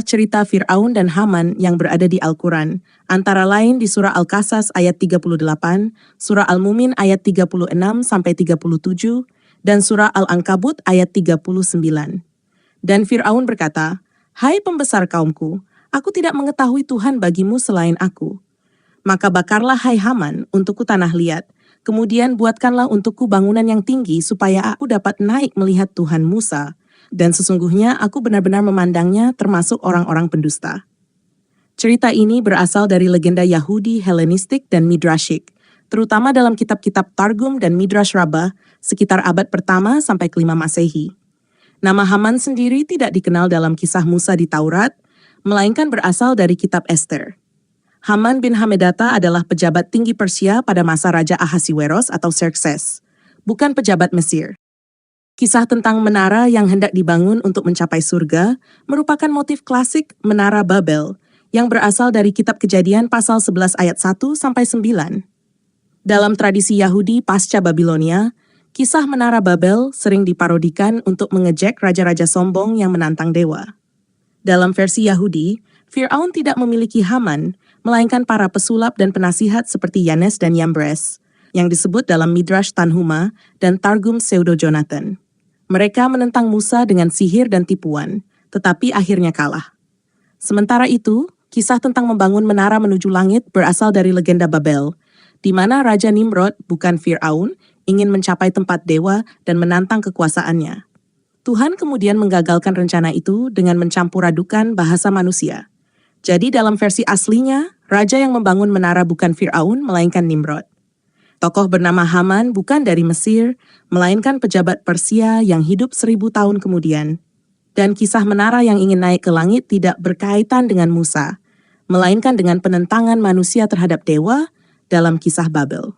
cerita Fir'aun dan Haman yang berada di Al-Quran, antara lain di surah Al-Qasas ayat 38, surah Al-Mumin ayat 36-37, dan surah Al-Ankabut ayat 39. Dan Fir'aun berkata, "Hai pembesar kaumku, aku tidak mengetahui Tuhan bagimu selain aku. Maka bakarlah hai Haman untukku tanah liat, kemudian buatkanlah untukku bangunan yang tinggi supaya aku dapat naik melihat Tuhan Musa. Dan sesungguhnya aku benar-benar memandangnya termasuk orang-orang pendusta." Cerita ini berasal dari legenda Yahudi, Helenistik, dan Midrashik, terutama dalam kitab-kitab Targum dan Midrash Rabbah sekitar abad pertama sampai ke-5 Masehi. Nama Haman sendiri tidak dikenal dalam kisah Musa di Taurat, melainkan berasal dari kitab Esther. Haman bin Hamedata adalah pejabat tinggi Persia pada masa Raja Ahasiweros atau Xerxes, bukan pejabat Mesir. Kisah tentang menara yang hendak dibangun untuk mencapai surga merupakan motif klasik Menara Babel yang berasal dari kitab Kejadian pasal 11 ayat 1-9. Dalam tradisi Yahudi pasca Babilonia, kisah Menara Babel sering diparodikan untuk mengejek raja-raja sombong yang menantang dewa. Dalam versi Yahudi, Fir'aun tidak memiliki Haman, melainkan para pesulap dan penasihat seperti Yanes dan Yambres, yang disebut dalam Midrash Tanhuma dan Targum Pseudo Jonathan. Mereka menentang Musa dengan sihir dan tipuan, tetapi akhirnya kalah. Sementara itu, kisah tentang membangun menara menuju langit berasal dari legenda Babel, di mana Raja Nimrod, bukan Fir'aun, ingin mencapai tempat dewa dan menantang kekuasaannya. Tuhan kemudian menggagalkan rencana itu dengan mencampur adukan bahasa manusia. Jadi dalam versi aslinya, raja yang membangun menara bukan Fir'aun, melainkan Nimrod. Tokoh bernama Haman bukan dari Mesir, melainkan pejabat Persia yang hidup 1000 tahun kemudian. Dan kisah menara yang ingin naik ke langit tidak berkaitan dengan Musa, melainkan dengan penentangan manusia terhadap dewa dalam kisah Babel.